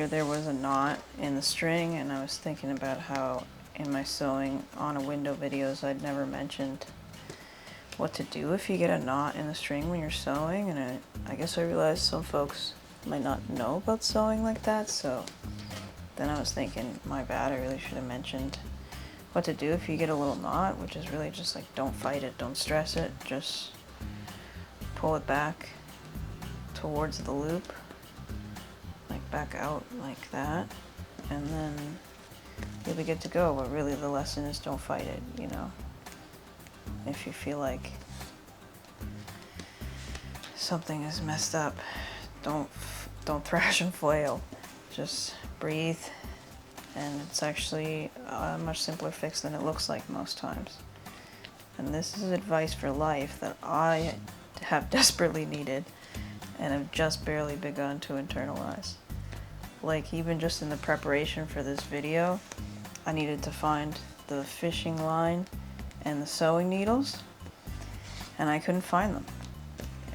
earlier there was a knot in the string, and I was thinking about how in my sewing on a window videos I'd never mentioned what to do if you get a knot in the string when you're sewing, and I guess I realized some folks might not know about sewing like that, so then I was thinking, my bad, I really should have mentioned what to do if you get a little knot, which is really just like, don't fight it, don't stress it, just pull it back towards the loop, like back out like that, and then you'll be good to go. But really the lesson is don't fight it, you know. If you feel like something is messed up, don't thrash and flail. Just breathe, and it's actually a much simpler fix than it looks like most times. And this is advice for life that I have desperately needed and have just barely begun to internalize. Like, even just in the preparation for this video, I needed to find the fishing line and the sewing needles, and I couldn't find them.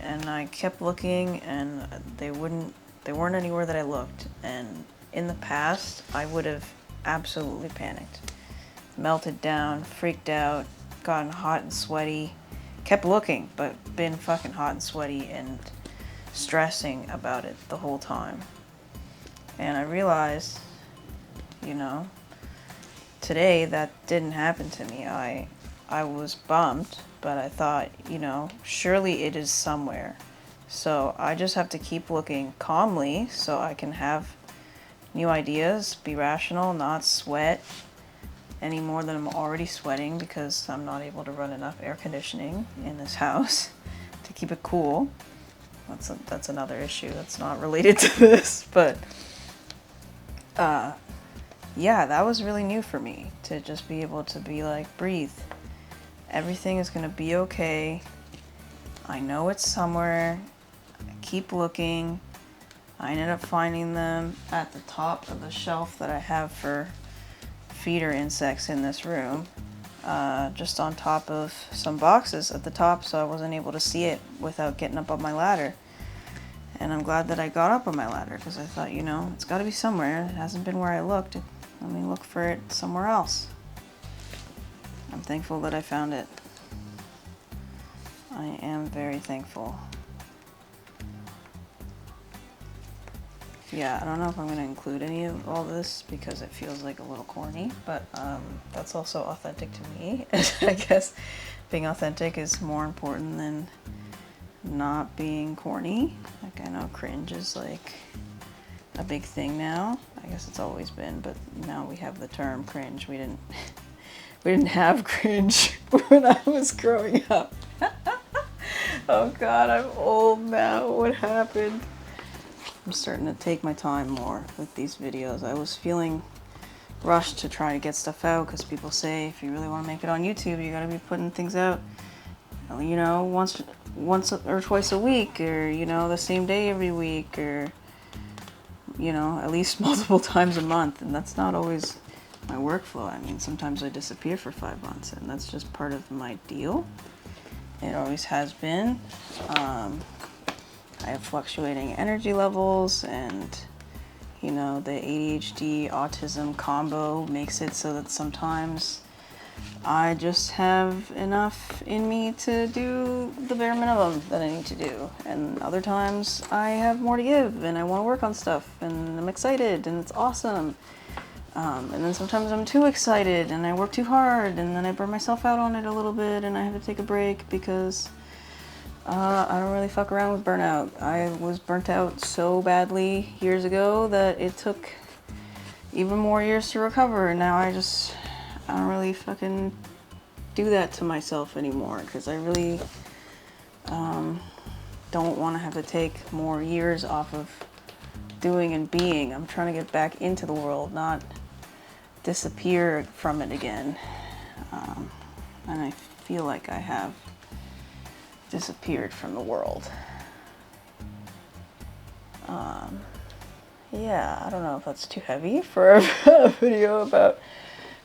And I kept looking, and they weren't anywhere that I looked. And in the past, I would have absolutely panicked, melted down, freaked out, gotten hot and sweaty, kept looking, but been fucking hot and sweaty and stressing about it the whole time. And I realized, you know, today that didn't happen to me. I was bummed, but I thought, you know, surely it is somewhere. So I just have to keep looking calmly so I can have new ideas, be rational, not sweat any more than I'm already sweating because I'm not able to run enough air conditioning in this house to keep it cool. That's another issue that's not related to this, but yeah, that was really new for me, to just be able to be like, breathe. Everything is gonna be okay. I know it's somewhere. Keep looking. I ended up finding them at the top of the shelf that I have for feeder insects in this room, just on top of some boxes at the top, so I wasn't able to see it without getting up on my ladder. And I'm glad that I got up on my ladder, because I thought, you know, it's got to be somewhere. It hasn't been where I looked. Let me look for it somewhere else. I'm thankful that I found it. I am very thankful. Yeah, I don't know if I'm going to include any of all this because it feels like a little corny, but that's also authentic to me. I guess being authentic is more important than not being corny. Like, I know cringe is like a big thing now. I guess it's always been, but now we have the term cringe. We didn't have cringe when I was growing up. Oh God, I'm old now. What happened? I'm starting to take my time more with these videos. I was feeling rushed to try to get stuff out because people say if you really want to make it on YouTube, you gotta be putting things out, you know, once or twice a week, or, you know, the same day every week, or, you know, at least multiple times a month. And that's not always my workflow. I mean, sometimes I disappear for 5 months, and that's just part of my deal. It always has been. I have fluctuating energy levels, and, you know, the ADHD autism combo makes it so that sometimes I just have enough in me to do the bare minimum that I need to do, and other times I have more to give and I want to work on stuff and I'm excited and it's awesome. And then sometimes I'm too excited and I work too hard, and then I burn myself out on it a little bit and I have to take a break because I don't really fuck around with burnout. I was burnt out so badly years ago that it took even more years to recover, and now I don't really fucking do that to myself anymore, because I really don't want to have to take more years off of doing and being. I'm trying to get back into the world, not disappear from it again. And I feel like I have disappeared from the world. Yeah, I don't know if that's too heavy for a video about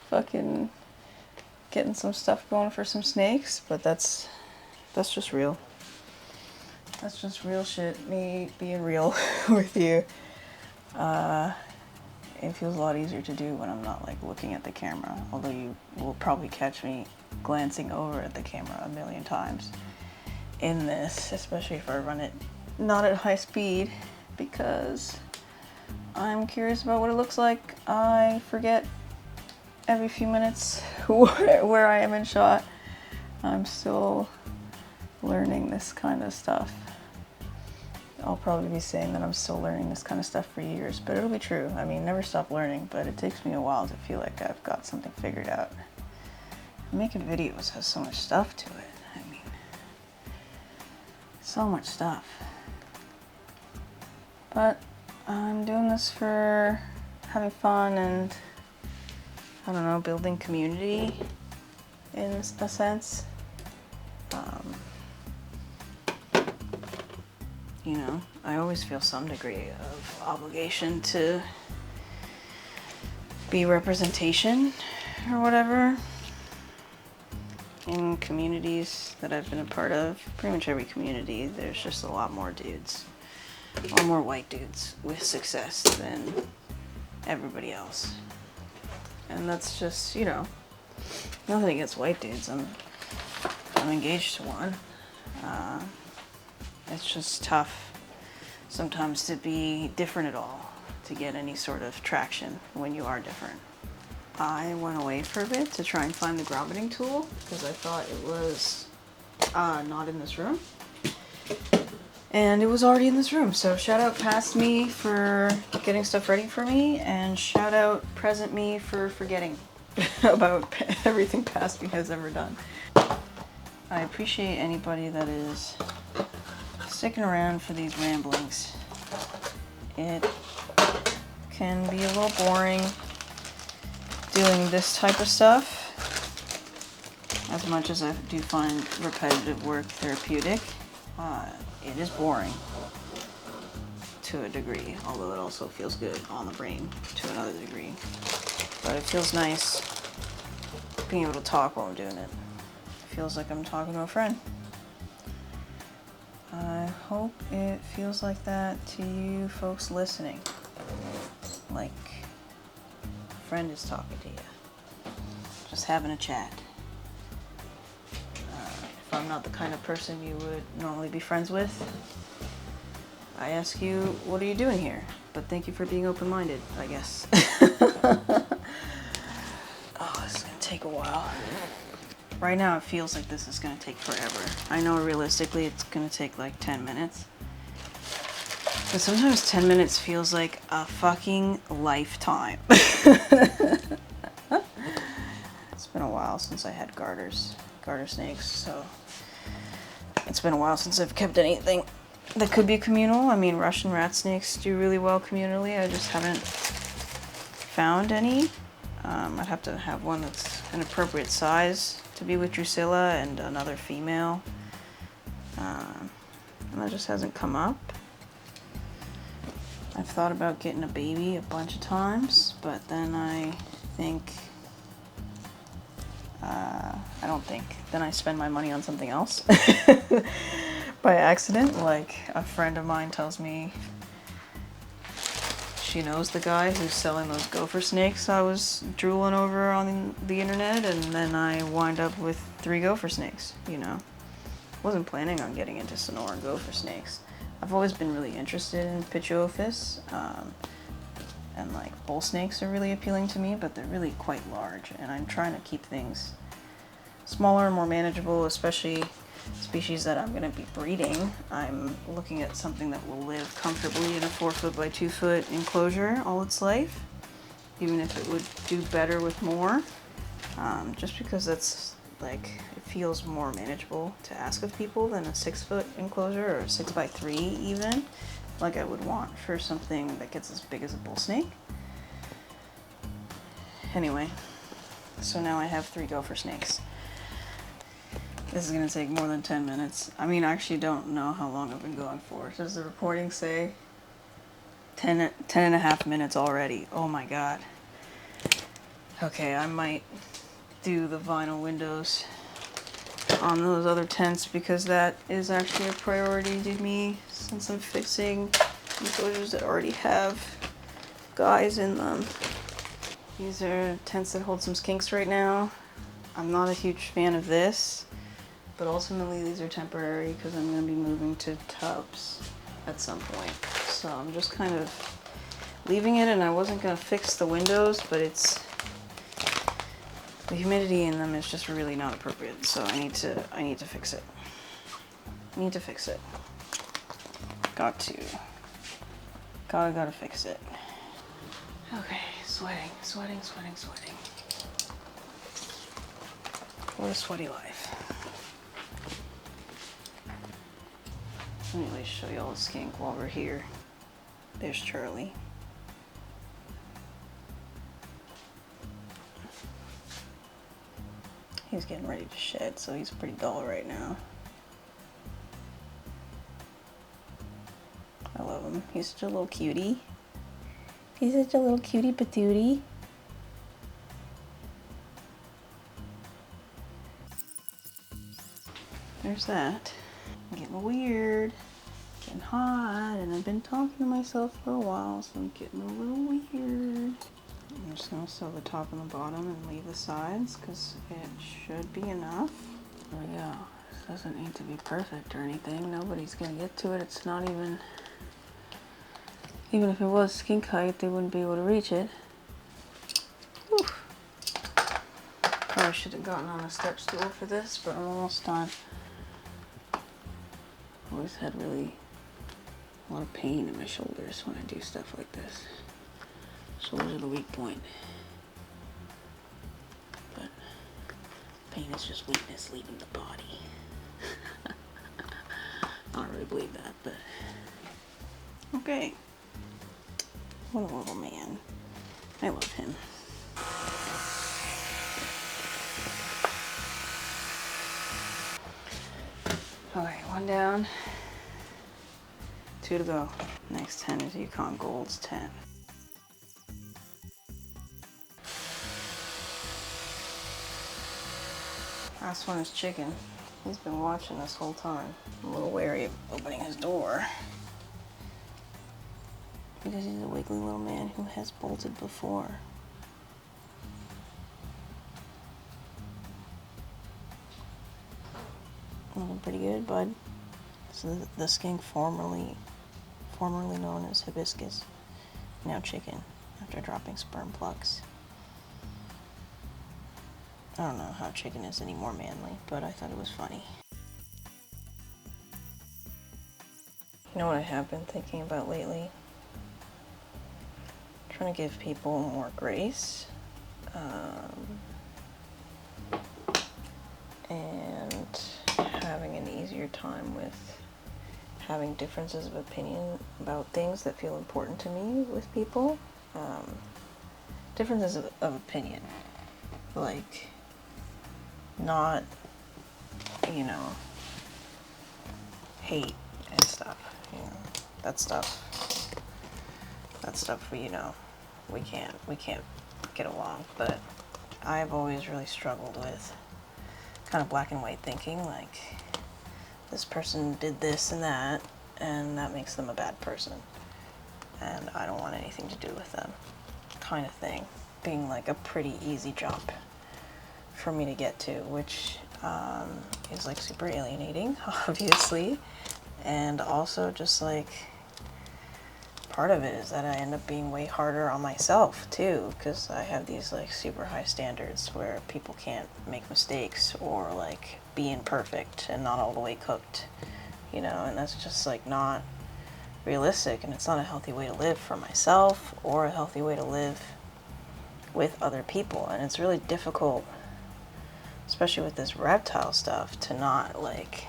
fucking getting some stuff going for some snakes, but that's just real. That's just real shit, me being real with you. it feels a lot easier to do when I'm not like looking at the camera, although you will probably catch me glancing over at the camera a million times in this, especially if I run it not at high speed, because I'm curious about what it looks like. I forget every few minutes where I am in shot. I'm still learning this kind of stuff. I'll probably be saying that I'm still learning this kind of stuff for years, but it'll be true. I mean, never stop learning, but it takes me a while to feel like I've got something figured out. Making videos has so much stuff to it. I mean, so much stuff. But I'm doing this for having fun and, I don't know, building community in a sense. You know, I always feel some degree of obligation to be representation or whatever in communities that I've been a part of. Pretty much every community, there's just a lot more dudes, a lot more white dudes with success than everybody else. And that's just, you know, nothing against white dudes. I'm engaged to one. It's just tough sometimes to be different at all, to get any sort of traction when you are different. I went away for a bit to try and find the grommeting tool because I thought it was not in this room. And it was already in this room, so shout out past me for getting stuff ready for me, and shout out present me for forgetting about everything past me has ever done. I appreciate anybody that is sticking around for these ramblings. It can be a little boring doing this type of stuff, as much as I do find repetitive work therapeutic. It is boring to a degree, although it also feels good on the brain to another degree. But it feels nice being able to talk while I'm doing it. It feels like I'm talking to a friend. I hope it feels like that to you folks listening. Like a friend is talking to you. Just having a chat. If I'm not the kind of person you would normally be friends with, I ask you, what are you doing here? But thank you for being open-minded, I guess. Oh, this is gonna take a while. Right now it feels like this is gonna take forever. I know realistically it's gonna take like 10 minutes. But sometimes 10 minutes feels like a fucking lifetime. It's been a while since I had Gopher Snakes, so it's been a while since I've kept anything that could be communal. I mean, Russian rat snakes do really well communally. I just haven't found any. I'd have to have one that's an appropriate size to be with Drusilla and another female. And that just hasn't come up. I've thought about getting a baby a bunch of times, but then I think, then I spend my money on something else by accident. Like a friend of mine tells me she knows the guy who's selling those Gopher Snakes I was drooling over on the internet, and then I wind up with 3 Gopher Snakes, you know. Wasn't planning on getting into Sonoran Gopher Snakes. I've always been really interested in Pitchophis, and like bull snakes are really appealing to me, but they're really quite large, and I'm trying to keep things smaller and more manageable, especially species that I'm going to be breeding. I'm looking at something that will live comfortably in a 4-foot by 2-foot enclosure all its life, even if it would do better with more, just because that's like, it feels more manageable to ask of people than a 6-foot enclosure or a 6x3 even, like I would want for something that gets as big as a bull snake. Anyway, so now I have 3 Gopher Snakes. This is gonna take more than 10 minutes. I mean, I actually don't know how long I've been going for. Does the recording say 10 and a half minutes already? Oh my god. Okay, I might do the vinyl windows on those other tents because that is actually a priority to me since I'm fixing enclosures that already have guys in them. These are tents that hold some skinks right now. I'm not a huge fan of this, but ultimately these are temporary because I'm going to be moving to tubs at some point. So I'm just kind of leaving it, and I wasn't going to fix the windows, but the humidity in them is just really not appropriate. So I need to fix it. Need to fix it. Gotta fix it. Okay, sweating. What a sweaty life. Let me show y'all the skink while we're here. There's Charlie. He's getting ready to shed, so he's pretty dull right now. I love him. He's such a little cutie. He's such a little cutie patootie. There's that. I'm getting weird. Getting hot, and I've been talking to myself for a while, so I'm getting a little weird. I'm just gonna sew the top and the bottom and leave the sides because it should be enough. There we go. This doesn't need to be perfect or anything. Nobody's gonna get to it. It's not even if it was skink height, they wouldn't be able to reach it. Whew. Probably should have gotten on a step stool for this, but I'm almost done. Always had really a lot of pain in my shoulders when I do stuff like this. Shoulders are the weak point. But pain is just weakness leaving the body. I don't really believe that, but okay. What a little man. I love him. Okay, one down. 2 to go. Next tent is Yukon Gold's tent. Last one is Chicken. He's been watching this whole time. I'm a little wary of opening his door because he's a wiggly little man who has bolted before. Looking pretty good, bud. So the skink formerly known as Hibiscus, now Chicken, after dropping sperm plugs. I don't know how Chicken is any more manly, but I thought it was funny. You know what I have been thinking about lately? Trying to give people more grace. And having an easier time with having differences of opinion about things that feel important to me with people. Differences of opinion. Like, not, you know, hate and stuff. You know, that stuff, you know, we can't get along. But I've always really struggled with kind of black and white thinking, like this person did this and that makes them a bad person, and I don't want anything to do with them, kind of thing, being like a pretty easy jump for me to get to, which is like super alienating, obviously, and also just like part of it is that I end up being way harder on myself too, because I have these like super high standards where people can't make mistakes or like be imperfect and not all the way cooked, you know, and that's just like not realistic, and it's not a healthy way to live for myself or a healthy way to live with other people. And it's really difficult, especially with this reptile stuff, to not like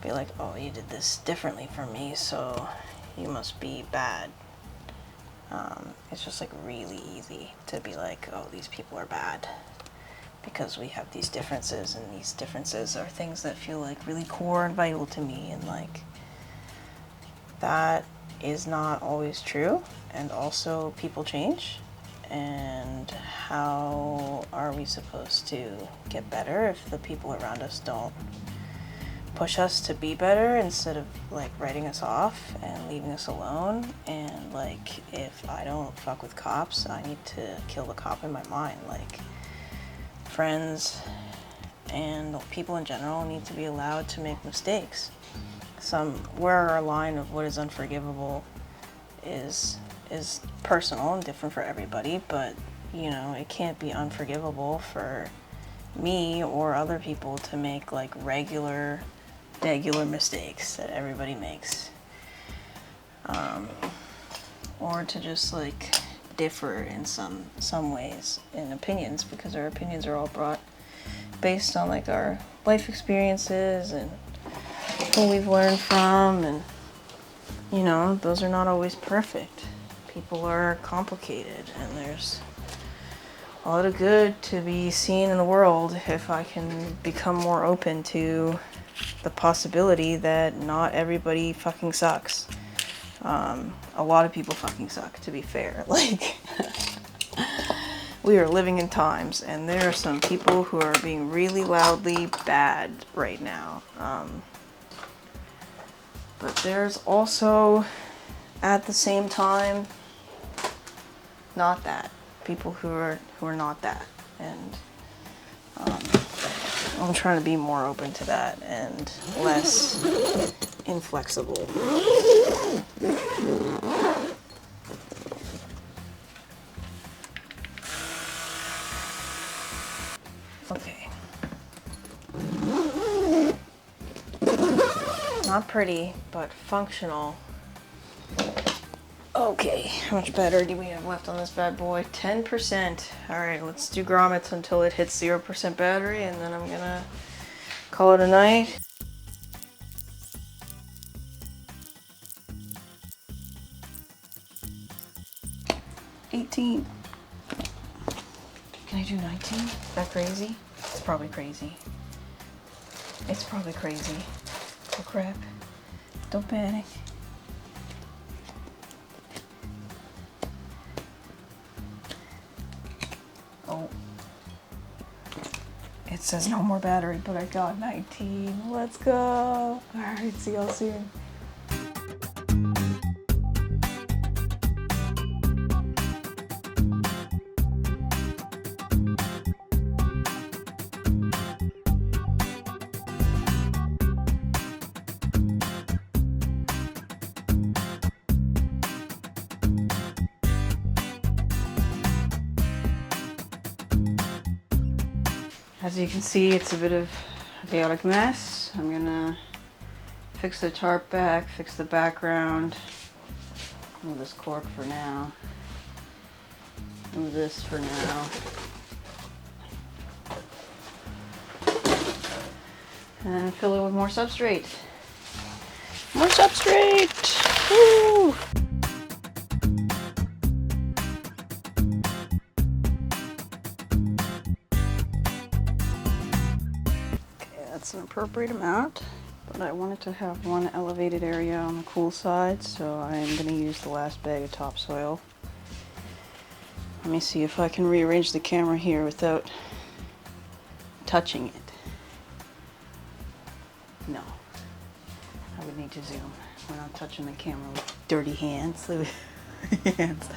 be like, oh, you did this differently from me, so you must be bad. It's just like really easy to be like, oh, these people are bad because we have these differences, and these differences are things that feel like really core and vital to me, and like that is not always true. And also people change, and how are we supposed to get better if the people around us don't push us to be better instead of like writing us off and leaving us alone. And like, if I don't fuck with cops, I need to kill the cop in my mind. Like, friends and people in general need to be allowed to make mistakes. Where our line of what is unforgivable is personal and different for everybody, but you know, it can't be unforgivable for me or other people to make like regular mistakes that everybody makes, or to just like differ in some ways in opinions, because our opinions are all based on like our life experiences and who we've learned from, and you know, those are not always perfect. People are complicated, and there's a lot of good to be seen in the world if I can become more open to the possibility that not everybody fucking sucks. A lot of people fucking suck, to be fair. Like, we are living in times, and there are some people who are being really loudly bad right now. But there's also, at the same time, not that. People who are not that, and I'm trying to be more open to that and less inflexible. Okay. Not pretty, but functional. Okay, how much battery do we have left on this bad boy? 10%. Alright, let's do grommets until it hits 0% battery, and then I'm gonna call it a night. $18. Can I do 19? Is that crazy? It's probably crazy. It's probably crazy. Oh crap. Don't panic. Oh. It says no more battery, but I got 19. Let's go. Alright, see y'all soon. As you can see, it's a bit of a chaotic mess. I'm gonna fix the tarp back, fix the background, move this cork for now, move this for now, and fill it with more substrate. More substrate! Woo! That's an appropriate amount, but I wanted to have one elevated area on the cool side, so I'm going to use the last bag of topsoil. Let me see if I can rearrange the camera here without touching it. No, I would need to zoom. We're not touching the camera with dirty hands. hands.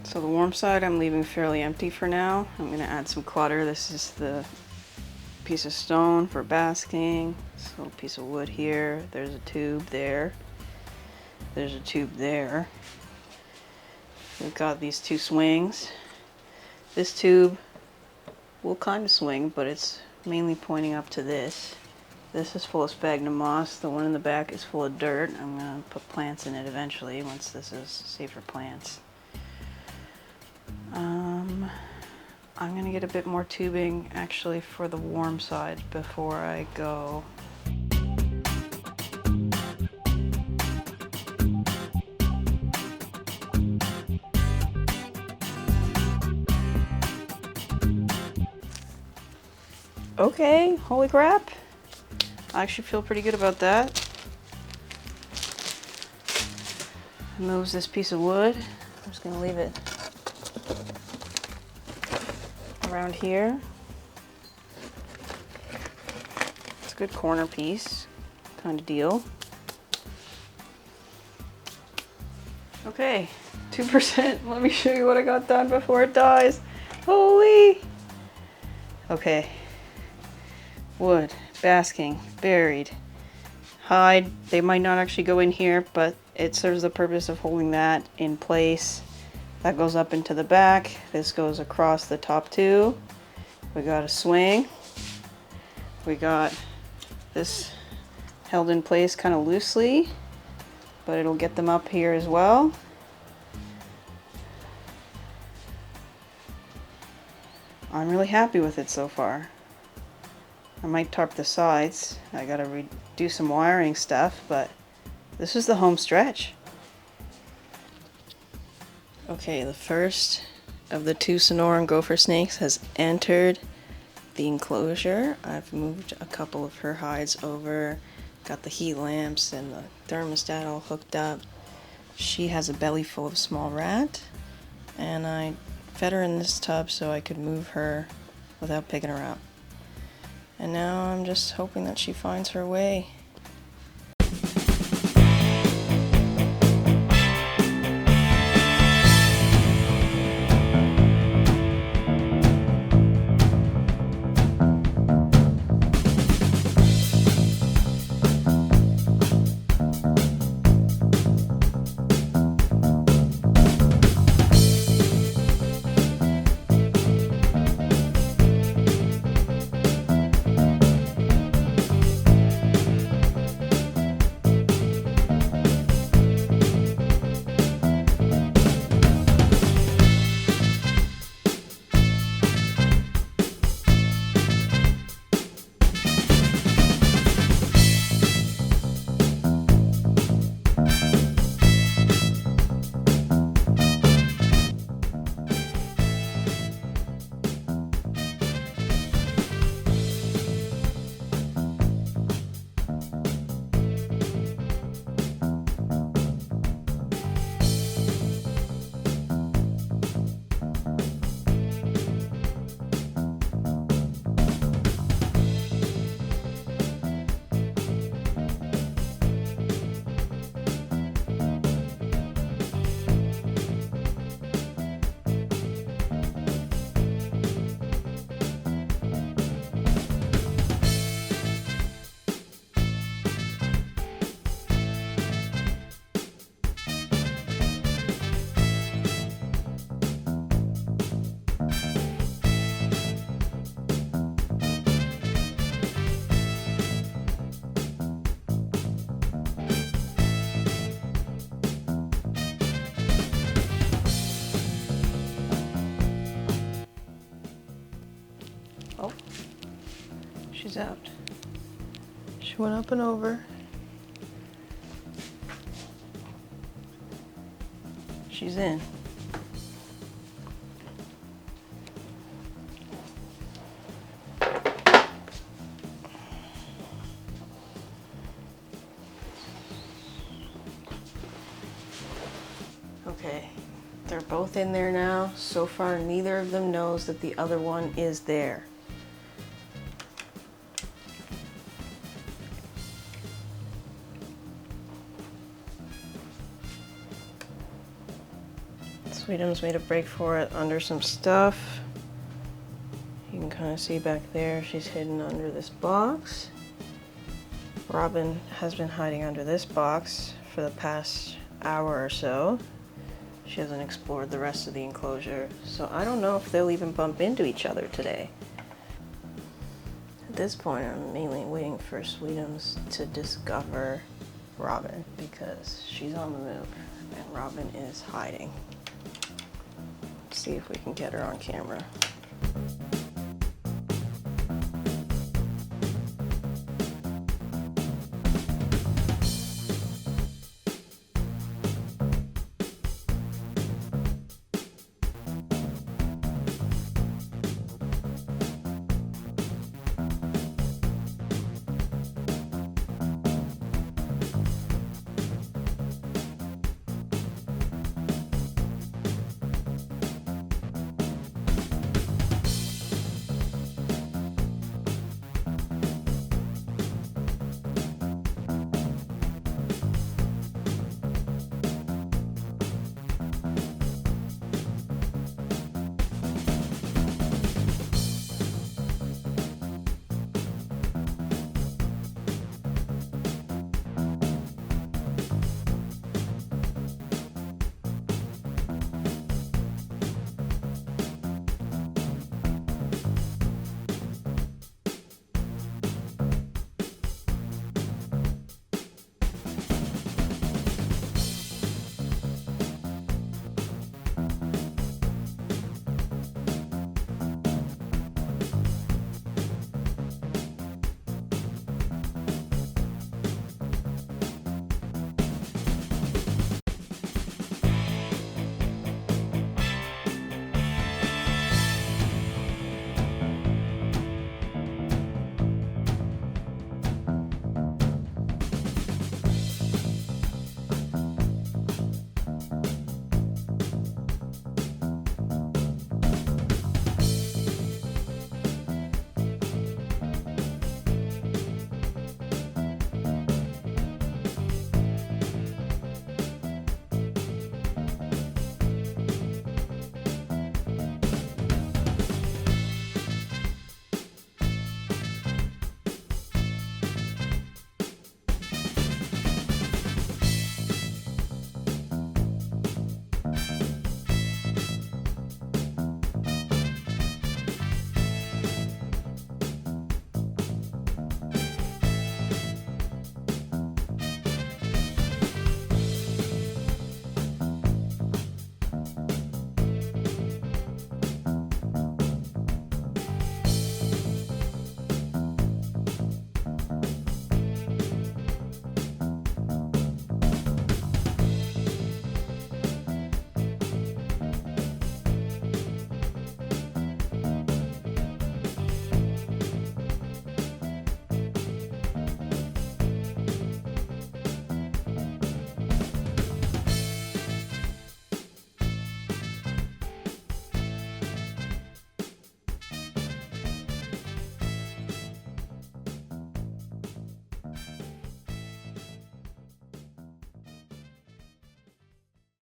So the warm side I'm leaving fairly empty for now. I'm going to add some clutter. This is the piece of stone for basking. This little piece of wood here. There's a tube there. There's a tube there. We've got these two swings. This tube will kind of swing, but it's mainly pointing up to this. This is full of sphagnum moss. The one in the back is full of dirt. I'm going to put plants in it eventually once this is safe for plants. I'm gonna get a bit more tubing actually for the warm side before I go. Okay, holy crap. I actually feel pretty good about that. Moves this piece of wood. I'm just gonna leave it around here. It's a good corner piece kind of deal. Okay, 2%. Let me show you what I got done before it dies. Holy! Okay. Wood, basking, buried, hide. They might not actually go in here, but it serves the purpose of holding that in place. That goes up into the back. This goes across the top two. We got a swing. We got this held in place kind of loosely, but it'll get them up here as well. I'm really happy with it so far. I might tarp the sides. I gotta do some wiring stuff, but this is the home stretch. Okay, the first of the 2 Sonoran Gopher Snakes has entered the enclosure. I've moved a couple of her hides over, got the heat lamps and the thermostat all hooked up. She has a belly full of small rat, and I fed her in this tub so I could move her without picking her up. And now I'm just hoping that she finds her way. Oh, she's out. She went up and over. She's in. Okay, they're both in there now. So far, neither of them knows that the other one is there. Sweetums made a break for it under some stuff. You can kind of see back there, she's hidden under this box. Robin has been hiding under this box for the past hour or so. She hasn't explored the rest of the enclosure, so I don't know if they'll even bump into each other today. At this point, I'm mainly waiting for Sweetums to discover Robin because she's on the move and Robin is hiding. See if we can get her on camera.